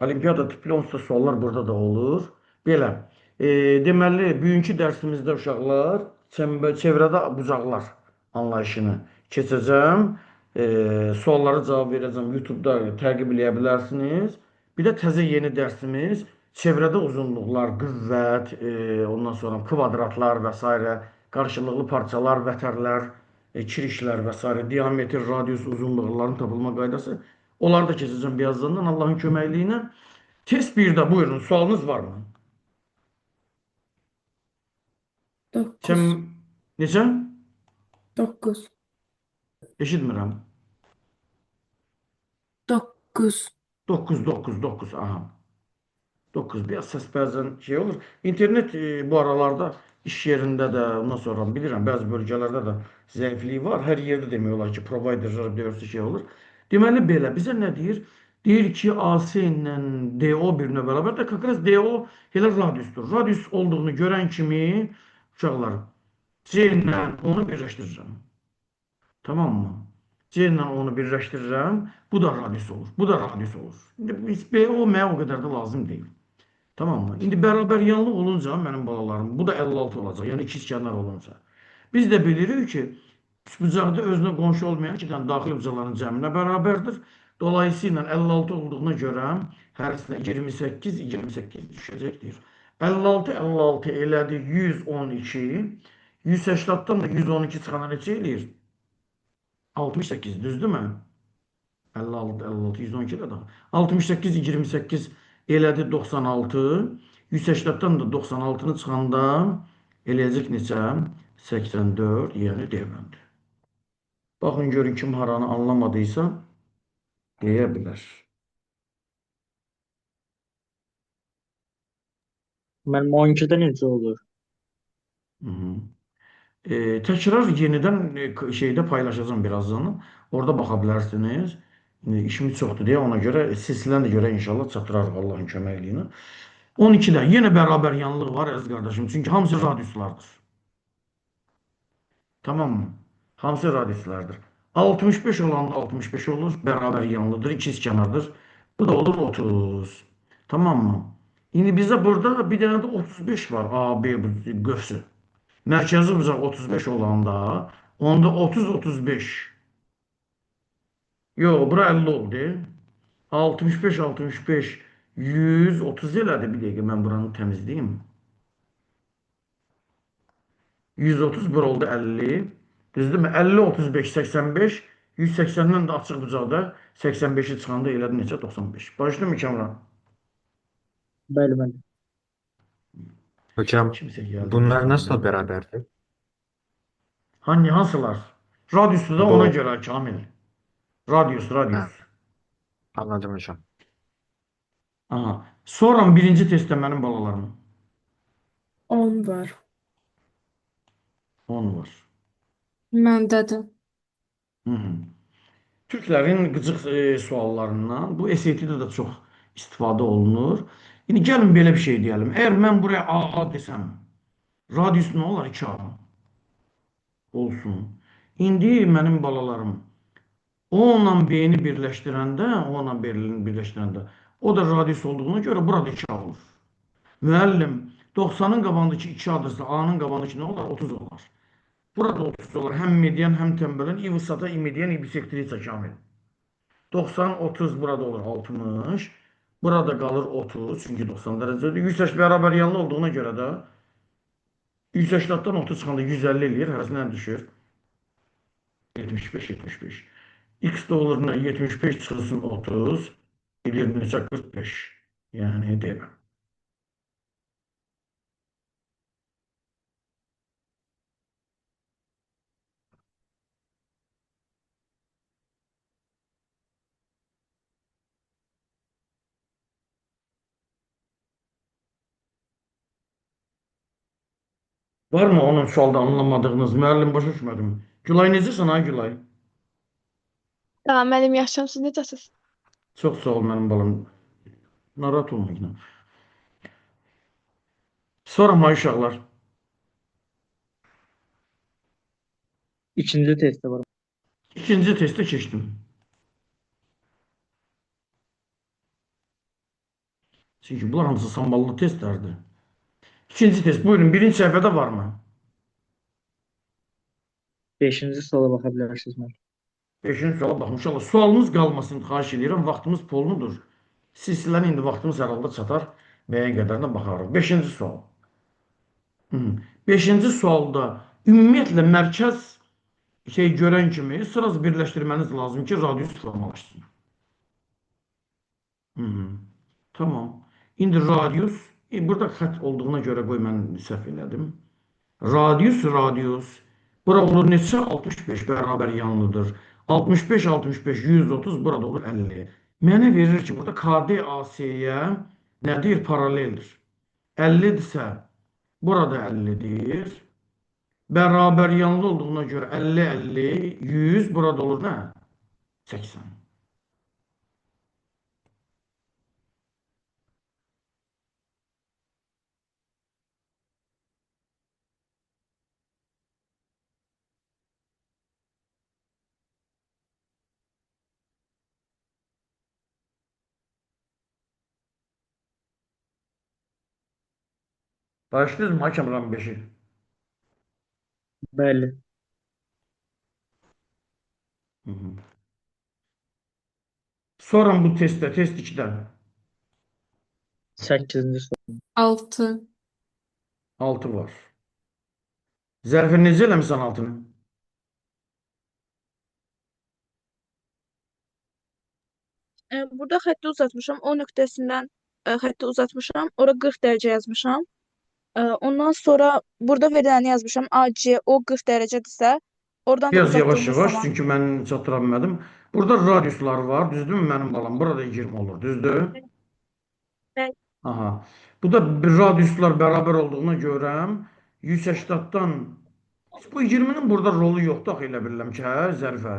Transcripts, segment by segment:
Olimpiada tipli onsuz da suallar burada da olur. Belə, e, deməli, bugünkü dərsimizdə uşaqlar çevrədə bucaqlar anlayışını keçəcəm. Suallara cavab verəcəm. YouTube-da təqib edə bilərsiniz. Bir də təzə yeni dərsimiz çevrədə uzunluqlar, qüvvət, ondan sonra kvadratlar və s. qarşılıqlı parçalar, vətərlər, kirişlər və s. diametr, radius, uzunluqların tapılma qaydası. Onları da keçəcəm birazdan Allahın köməkliyi ilə. Test 1'də buyurun. Sualınız var mı? 9. Sen necə? 9. Eşitmirəm. 9. 9, 9, 9. Aha. 9. Biraz səs bəzən şey olur. İnternet bu aralarda iş yerində də, ondan sonra bilirəm, bəzi bölgələrdə də zəifliyi var. Hər yerdə demək olar ki, providerlər deyirsə şey olur. Deməli belə, bizə nə deyir? Deyir ki, AC ilə DO birinə bərabər də, kakras DO elə radiusdur. Radius olduğunu görən kimi uşaqlar C ilə onu birləşdirirəm. Tamam mı? C ilə onu birləşdirirəm. Bu da radius olur. Bu da radius olur. İndi biz BO mənə o qədər də lazım deyil. Tamam mı? İndi bərabər yanlıq olunca mənim balalarım, bu da 56 olacaq. Yəni ikizkenar olunca. Biz də bilirik ki, üçbucaqda özünə qonşu olmayan iki dənə daxili bucaqların cəminə bərabərdir. Dolayısıyla 56 olduğuna görə hərəsinə 28, 28 düşəcəkdir. 56, 56 elədi 112. 180-dan da 112 çıxana neçə eləyir? 68, düzdürmü? 56, 56, 112 də daha. 68, 28 elədi 96. 180-dan da 96-nı çıxanda eləyəcək neçə? 84, yəni devrəndi. Baxın, görün kim haranı anlamadıysa deyə bilər. Mənim 12-də necə olur? Hı -hı. Təkrar yenidən şeydə paylaşacağım birazdan. Orada baxa bilərsiniz. İşimiz çoxdur deyə ona görə silsiləni görə inşallah çatdırarıq Allahın köməkliyi ilə. 12'də yenə bərabər yanlıq var əziz qardaşım. Çünki hamısı radiuslardır. Tamam mı? Hamısı radiuslardır. 65 olan 65 olur. Bərabər yanlıdır. İkizkənardır. Bu da olur 30. Tamam mı? İndi bizə burada bir dənə də 35 var. AB qövsü. Mərkəzi bucaq 35 olanda onda 30, 35. Yox, bura 50 oldu. 65, 65, 130 elədi. Bir dəqiqə mən buranı təmizləyim. 130 bura oldu 50. Düzdürmü? 50, 35, 85. 180'den de açıq bucaqda 85'i çıxanda elədi neçə? 95. Başlaydı mı Kəmran? Bəli, bəli. Hocam Kimsə gəldi bir bunlar saniyə. nasıl beraberdi? Hansılar? Radiusu da ona Bu görə Kamil. Radius, radius. ha, anladım hocam. Aha. Sonra birinci testdə mənim balalarım. 10 var. 10 var. Məndədir. Hı -hı. Türklərin qıcıq suallarından bu SAT-də də çox istifadə olunur. İndi gəlin belə bir şey deyəlim. Əgər mən buraya AA desəm, radius nə olar? 2A olsun. İndi mənim balalarım O ilə B-ni birləşdirəndə, O ilə B-ni birləşdirəndə, o da radius olduğuna görə burada 2A olur. Müəllim, 90'ın qabağındakı 2A'dırsa, A-nın qabağındakı nə olar? 30 olar. Burada 30 olar. Həm median, həm tembelin. I vısata, I median, I bisektrisa kamil. 90, 30 burada olur 60. Burada qalır 30. Çünki 90 dərəcədir. 180 bərabər yanlı olduğuna görə də 180-dan 30 çıxanda 150 eləyir. Hərəsindən düşür. 75, 75. X də olur 75 çıxılsın 30. Eləyir neçə? 45. Yəni deyirəm. Var mı onun sualda anlamadığınız? Müəllim başa düşmədim. Gülay necəsən ay Gülay? Tamam, müəllim, yaxşıyam. Siz necəsiz? Çox sağ ol mənim balam. Narahat olmayın. Sonra may uşaqlar. İkinci testdə var. İkinci testə keçdim. Çünki bunlar hamısı samballı testlərdir. İkinci test. Buyurun. Birinci səhifədə varmı? 5-ci suala baxa bilərsiniz müəllim. Beşinci suala baxın. İnşallah sualımız qalmasın. Xahiş edirəm. Vaxtımız polnudur. Sizlərə indi vaxtımız hər halda çatar. Müəyyən qədərinə baxarıq. Beşinci sual. Hı. Beşinci sualda ümumiyyətlə mərkəz görən kimi sıraz birləşdirməniz lazım ki, radius formalaşsın. Hı. Tamam. İndi radius, burada xətt olduğuna görə qoy mən səhv elədim. Radius. Bura olur neçə? 65 bərabər yanlıdır. 65, 65, 130, burada olur 50. Mənə verir ki, burada KD AC-yə nədir? Paraleldir. 50-dirsə, burada 50-dir. Bərabər yanlı olduğuna görə 50, 50, 100, burada olur nə? 80. Başladınız mı hakem Ram 5'i? Bəli. Sorun bu testte, test 2'den. 8-ci sual. 6. 6 var. Zərfini necə eləmişsən altını? Burada xətti uzatmışam. O nöqtəsindən xətti uzatmışam. Ora 40 dərəcə yazmışam. Ondan sonra burada veriləni yazmışam. AC o 40 dərəcədirsə, oradan da Biraz yavaş uzatdığımız yavaş zaman çünkü mən çatıra bilmədim. Burada radiuslar var, düzdürmü mənim balam? Burada 20 olur, düzdür? Bəli. Aha. Bu da bir radiuslar bərabər olduğuna görə 180-dan bu 20'nin burada rolu yoxdur axı elə bilirəm ki, hə, zərfə.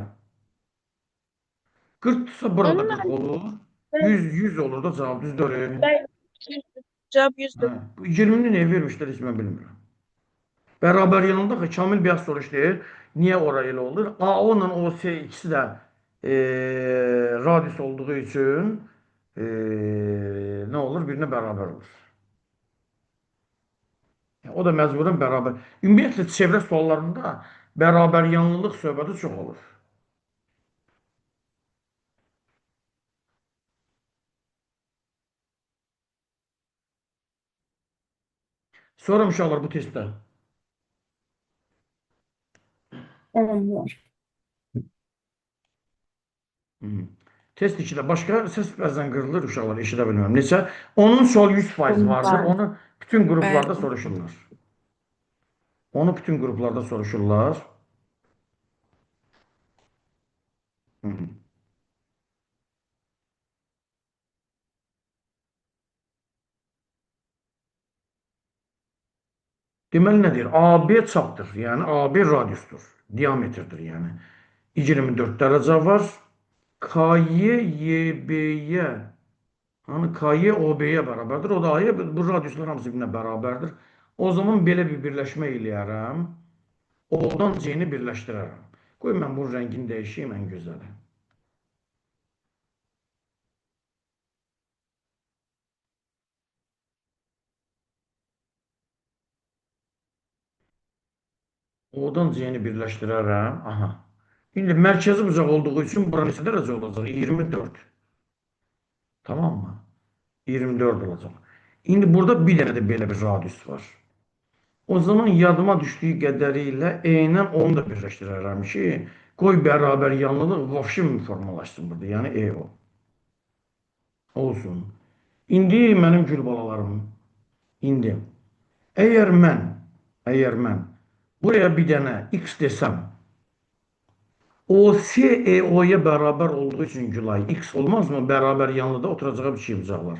40-dırsa burada Onun 40 olur. Bəli. 100 olur da cavab, düzdür? cavab 100-dür. Hə, bu 20'ni nə vermişlər heç mən bilmirəm. Beraber yanında ki Kamil Beyaz soruştu. Niye oraya elə olur? AO ile OS ikisi de radius olduğu için ne olur? Birine beraber olur. O da məcburən bərabər. Ümumiyyətlə çevrə suallarında bərabər yanlılıq söhbəti çox olur. Sormuşlar bu testdə. 10 var. Test 2'də başqa səs bəzən qırılır uşaqlar, eşidə bilmirəm. Neçə? Onun sual 100% vardır. Onu bütün qruplarda Bəli. soruşurlar. Onu bütün qruplarda soruşurlar. Hı -hı. Deməli nədir? AB çapdır. Yəni AB radiusdur. Diametrdir yəni. 24 dərəcə var. KY YB-yə hani KY OB-yə bərabərdir. O da AY bu radiuslar hamısı birbirine bərabərdir. O zaman belə bir birləşmə eləyərəm. O'dan C-ni birləşdirərəm. Qoy mən bu rəngini dəyişeyim ən gözəli. O'dan C-ni birləşdirərəm. Aha. İndi mərkəzi bucaq olduğu üçün bura neçə dərəcə olacaq? 24. Tamam mı? 24 olacaq. İndi burada bir dənə də belə bir radius var. O zaman yadıma düşdüyü qədərilə E-lə onu da birləşdirərəm ki, qoy bərabər yanlılıq vəfşi formalaşsın burada. Yəni EO. Olsun. İndi mənim gül balalarım. İndi. Əgər mən buraya bir dənə X desəm, OC EO'ya bərabər olduğu üçün Gülay X olmaz mı? Bərabər yanlıda oturacağı bir şey bucaqlar.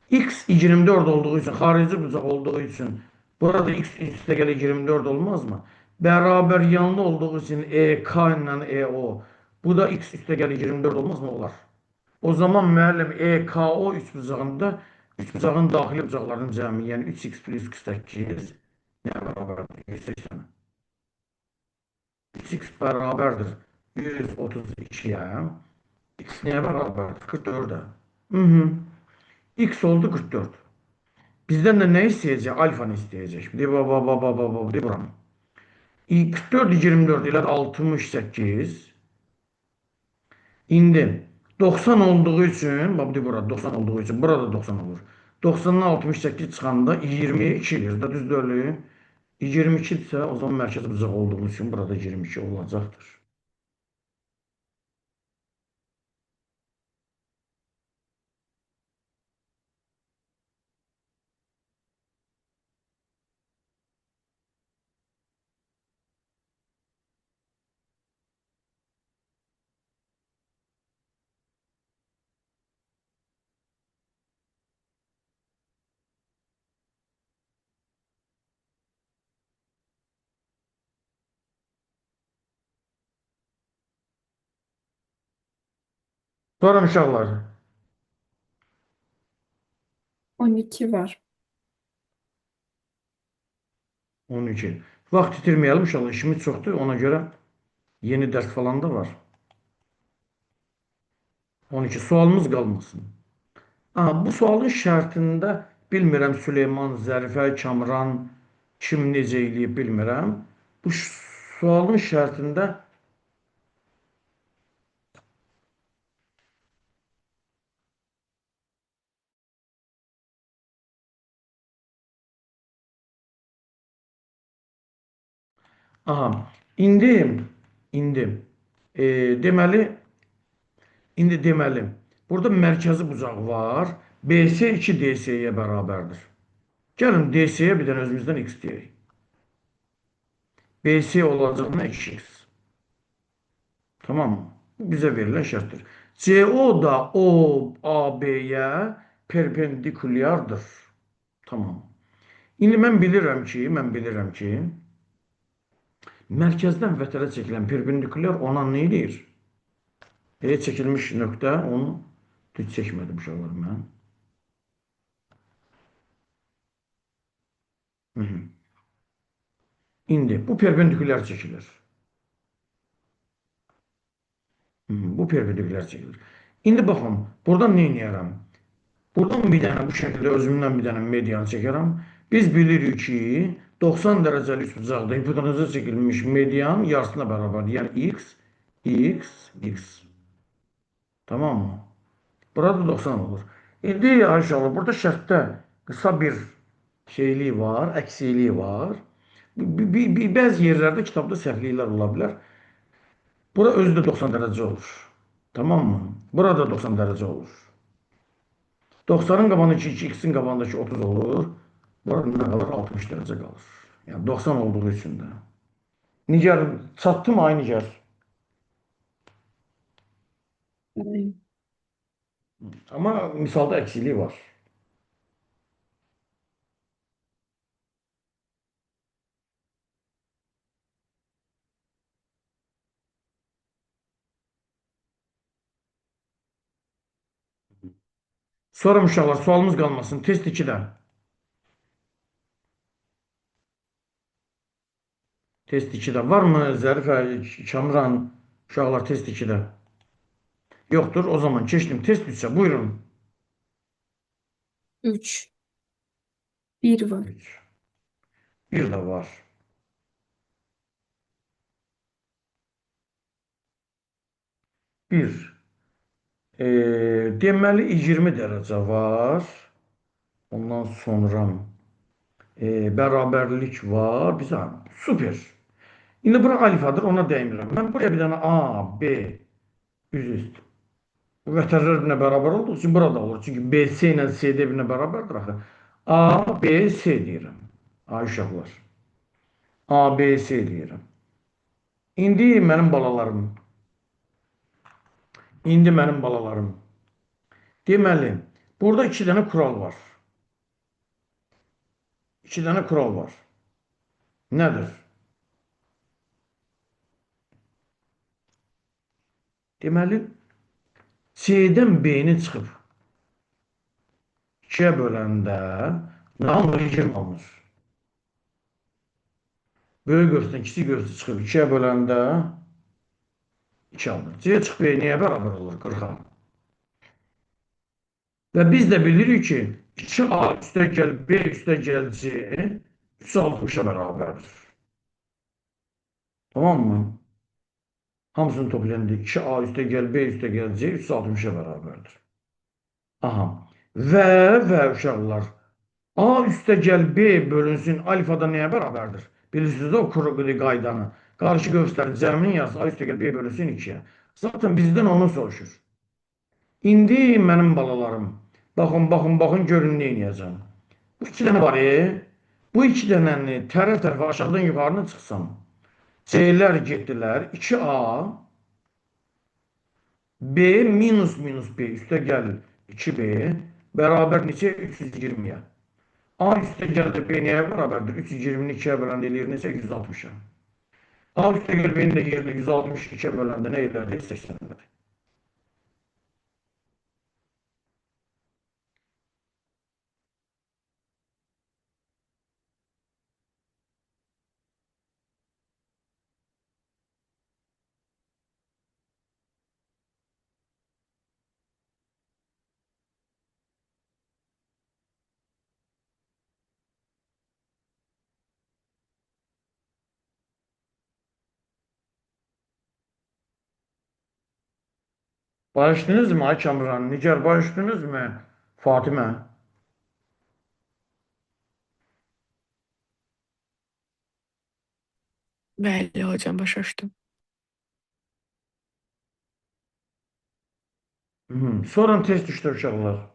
X 24 olduğu için, xarici bucaq olduğu için burada X üstə gəlir 24 olmaz mı? Bərabər yanlı olduğu için EK ilə EO. Bu da X üstə gəlir 24 olmaz mı? Olar. O zaman müəllim EKO 3 bucağında 3 bucağın daxili bucaqlarının cəmi, yəni 3x plus 48 nəyə bərabərdir? 180. 3x bərabərdir 132'ye. X nəyə bərabərdir? 44'ə. X oldu 44. Bizden de ne isteyecek? Alfanı isteyecek. De baba baba baba de buranın. 44 24 ile 68. İndi 90 olduğu için, bak de burada 90 olduğu için burada 90 olur. 90'dan 68 çıxanda 22 edir. Da düzdür. 22 ise o zaman mərkəz bucaq olduğu için burada 22 olacaqdır. Sonra uşaqlar 12 var. 12. Vaxt itirməyəlim uşaqlar. İşimiz çoxdur. Ona görə yeni dərs falan da var. 12. Sualımız qalmasın. Aha, bu sualın şərtində bilmirəm Süleyman, Zərifə, Kamran kim necə eləyib bilmirəm. Bu sualın şərtində aha, indi e, deməli deməli burada mərkəzi bucaq var. BS 2 DS'yə bərabərdir. Gəlin DS'yə bir dənə özümüzdən x deyək. BS olacağına 2x. Tamam mı? Bu bizə verilən şərtdir. CO da o AB'yə perpendikulyardır. Tamam. İndi mən bilirəm ki, mərkəzdən vətənə çəkilən perpendikulyar ona nə edir? Çəkilmiş nöqtə onu düz çəkmədim uşaqlar mən. İndi bu perpendikulyar çəkilir. Bu perpendikulyar çəkilir. İndi baxın, buradan nə edərəm? Buradan bir dənə bu şəkildə özümdən bir dənə median çəkərəm. Biz bilirik ki, 90 dərəcəli üçbucaqda hipotenuza çəkilmiş median yarısına bərabərdir. Yəni x. Tamam mı? Burada 90 olur. İndi inşallah burada şərtdə qısa bir şeylik var, əksilik var. Bəzi yerlərdə kitabda səhvliklər ola bilər. Bura özü də 90 dərəcə olur. Tamam mı? Burada 90 dərəcə olur. 90'ın qabağındakı 2, x'in qabağındakı 30 olur. Burada nə qalır? 60 dərəcə qalır. Yəni 90 olduğu üçün də. Nigar çatdı mı ay Nigar? Amma misalda əksilik var. Sonra uşaqlar sualımız qalmasın. Test 2-də. Test 2-də. Varmı Zərifə, Kamran uşaqlar test 2-də? Yoxdur. O zaman keçdim. Test 3'ə. Buyurun. 3. 1 var. 3. Bir də var. Bir. Deməli 20 dərəcə var. Ondan sonra bərabərlik var. Bizə super. İndi bura alfadır, ona dəymirəm. Mən buraya bir dənə A, B üz üst. Bu vətənlər birinə bərabər olduğu üçün burada olur. Çünki BC ilə CD birinə bərabərdir axı. A, B, C deyirəm. Ay uşaqlar. A, B, C deyirəm. İndi mənim balalarım. Deməli, burada 2 dənə kural var. 2 dənə kural var. Nədir? Deməli, C-dən B-ni çıxıb 2-yə böləndə nə alınır? 20 alınır. Böyük ölçüdən kiçik ölçü çıxıb 2-yə böləndə 2 alınır. C çıxıb B niyə bərabər olur? 40-a. Və biz də bilirik ki, 2A üstəgəl B üstəgəl C 360-a bərabərdir. Tamam mı? Hamısını toplayanda 2A üstəgəl B üstəgəl C 360-a bərabərdir. Aha. Və uşaqlar A üstəgəl B bölünsün alfada nəyə bərabərdir? Bilirsiniz o Krugli qaydanı. Qarşı qövslərin cəminin yarısı A üstəgəl B bölünsün 2-yə. Zaten bizdən onu soruşur. İndi mənim balalarım, baxın, görün nə edəcəm. Bu iki dənə var, bu iki dənəni tərəf-tərəfə aşağıdan yuxarını çıxsam, C-lər getdilər, 2A, B minus B üstəgəl 2B bərabər neçə? 320-yə. A üstəgəl də B nəyə bərabərdir? 320-ni 2-yə böləndə eləyir neçə? 160-a. A üstəgəl B-ni də yerinə 162-yə böləndə nə eləyir? 80-dir. Bağışladınız mı ay Kamran? Nigar bağışladınız mı? Fatimə? Bəli, hocam, başa düşdüm. Sonra test düşdü uşaqlar.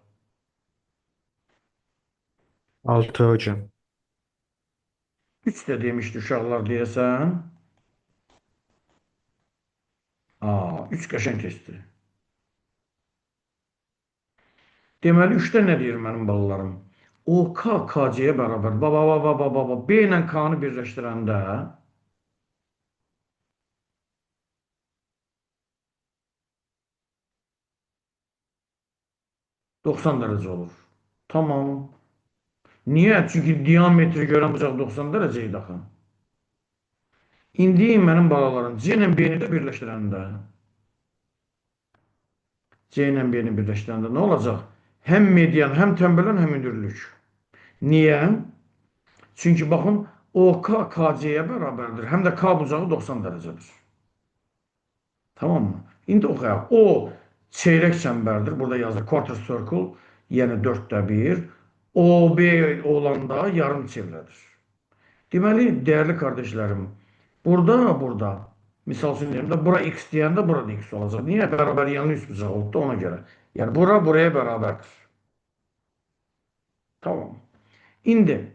6 hocam. 3 də demişdi uşaqlar deyəsən. 3 qəşəng testdir. Deməli 3-də nə deyir mənim balalarım? OK KC-yə bərabər. Baba. B ilə K-nı birləşdirəndə 90 dərəcə olur. Tamam. Niyə? Çünki diametri görən bucaq 90 dərəcə idi axı. İndi mənim balalarım C ilə B-ni də birləşdirəndə nə olacaq? Həm median, həm tənbələn, həm hündürlük. Niyə? Çünki baxın, OK KC-yə bərabərdir. Həm də K bucağı 90 dərəcədir. Tamam mı? İndi oxuyaq. O çeyrək çəmbərdir. Burada yazır quarter circle, yəni 4də 1. OB olanda yarım çevrədir. Deməli, dəyərli qardaşlarım, burada, misal üçün deyim də, bura x deyəndə burada x olacaq. Niyə? Bərabər yanı üst bucaq oldu da ona görə. Yəni, buraya bərabərdir. Tamam. İndi,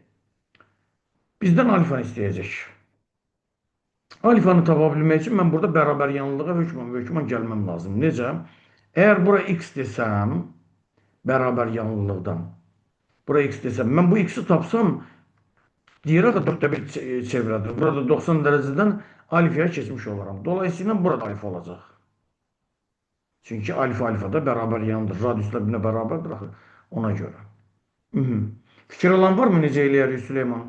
bizdən alfanı istəyəcək. Alfanı tapa bilmək üçün mən burada bərabər yanlılığa hökmən gəlməm lazım. Necə? Əgər bura x desəm, bərabər yanlılıqdan, bura x desəm, mən bu x-i tapsam, deyirək ki, 4də 1 çevrədir. Burada 90 dərəcədən alfaya keçmiş olaram. Dolayısıyla burada alfa olacaq. Çünki alfada bərabər yandır. Radiusla birinə bərabərdir. Ona görə. Fikir olan var mı necə eləyərik Süleyman?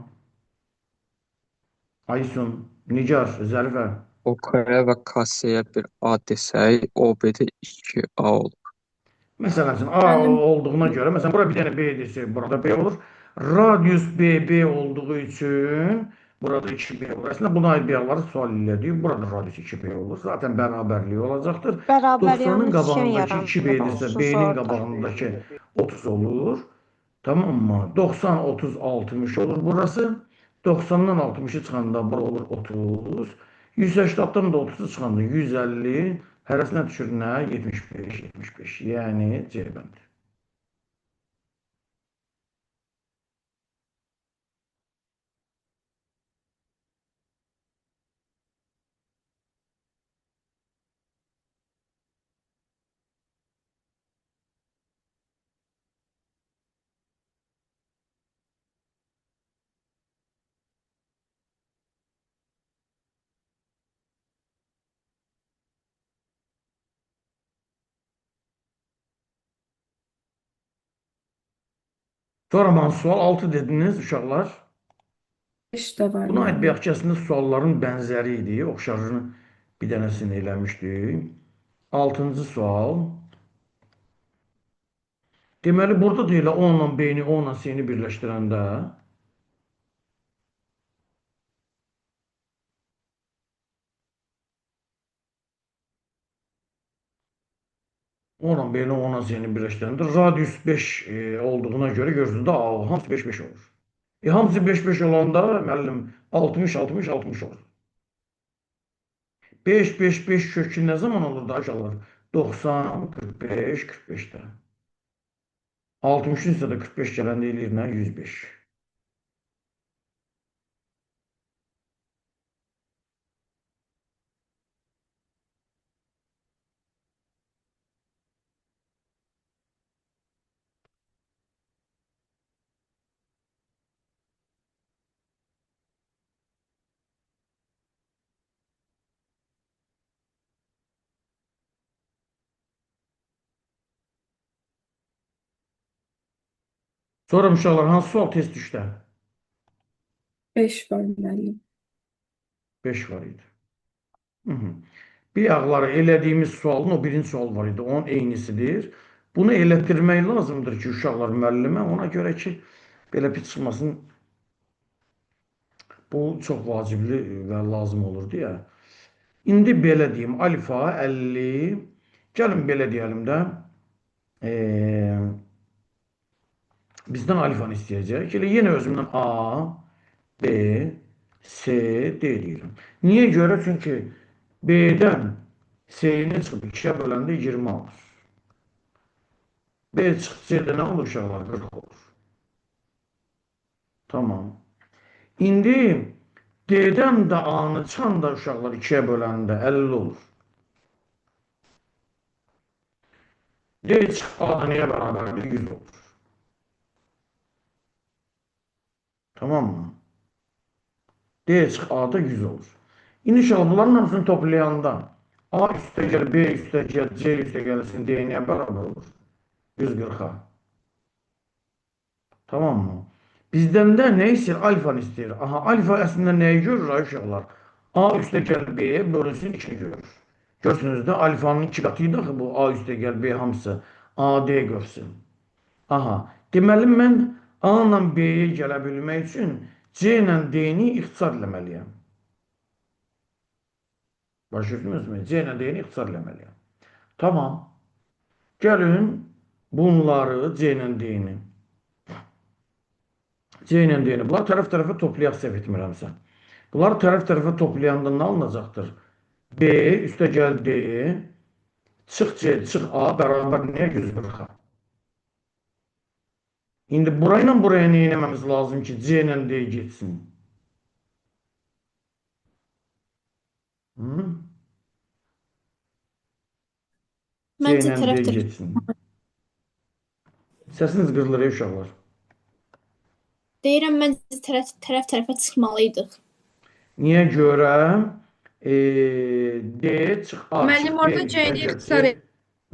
Aysun, Nigar, Zərifə. OK'ya və KS'yə bir A desək, OB-də 2A olur. Məsələn üçün, A olduğuna görə, məsələn, bura bir dənə B desək, burada B olur. Radius BB olduğu üçün burada 2B olur. Əslində, buna aid bir sual elədik. Burada radius 2B olur. Zaten bərabərlik olacaqdır. 90-ın qabağındakı 2B-dirsə, B-nin qabağındakı 30 olur. Tamam mı? 90, 30, 60 olur burası. 90'dan 60'ı çıxanda bura olur 30. 180'dan da 30'u çıxanda 150. Hərəsinə düşür nə? 75. Yəni C bəndi. Sonra sual 6 dediniz uşaqlar. 5 də var. Buna aid yəni. bayaqki əslində sualların bənzəri idi. Oxşarını bir dənəsini eləmişdik. 6-cı sual. Deməli, burada da elə 10 ilə B-ni, 10 ilə C-ni birləşdirəndə 10 ilə B-ni, 10 ilə C-ni birləşdirəndə radius 5 olduğuna görə görürsünüz də, hamısı 5-5 olur. Hamısı 5-5 olanda, müəllim, 60-60-60 olur. 5-5-5 kökü nə zaman olur da aşağılar? 90, 45, 45-də. 60-ın isə də 45 gələndə eləyir nə? 105. Sonra uşaqlar, hansı sual test düşdə? 5 var müəllim. 5 var idi. Bir ağları elədiyimiz sualın o birinci sual var idi. Onun eynisidir. Bunu elətdirmək lazımdır ki, uşaqlar müəllimə. Ona görə ki, belə bir çıxmasın. Bu çox vacibli və lazım olur deyə. İndi belə deyim. Alfa 50. Gəlin belə deyəlim də. Bizdən alfanı istəyəcək. Elə yenə özümdən A, B, C, D deyirəm. Niyə görə? Çünki B-dən C-ni çıxıb 2-yə böləndə 20 alır. B çıxıb C-də nə olur uşaqlar? 40 olur. Tamam. İndi D-dən də A-nı çıxan da uşaqlar 2-yə böləndə 50 olur. D çıxıb A-da nəyə bərabərdir? 100 olur. Tamam mı? D çıxıb A-da 100 olur. İndi uşaqlar bunların hamısını toplayanda A üstə gəl, B üstə gəl, C üstə gəlsin, D nəyə bərabər olur? 140-a. Tamam mı? Bizdən də nə istəyir? Alfanı istəyir. Aha, alfa əslində nəyi görür ay uşaqlar? A üstə gəl B bölünsün 2 görür. Görsünüz də alfanın 2 qatı idi axı bu A üstə gəl B hamısı. A, D görsün. Aha, deməli mən A ilə B-yə gələ bilmək üçün C ilə D-ni ixtisar eləməliyəm. Başlayırdınızmı? C ilə D-ni ixtisar eləməliyəm. Tamam. Gəlin bunları C ilə D-ni. C ilə D-ni. Bunları tərəf-tərəfə toplayaq səhv etmirəmsə. Bunları tərəf-tərəfə toplayanda nə alınacaqdır? B üstə gəl D, çıx C, çıx A bərabər nəyə 140-a? İndi burayla buraya nə eləməmiz lazım ki, C ilə D getsin? C Məncə ilə D tərəf-tərəf getsin. Səsiniz qırılır uşaqlar. deyirəm, məncə tərəf-tərəfə çıxmalıydıq. Niyə görə? D çıx A, Müəllim, çıx B orada üstə C-ni gəl ixtisar C.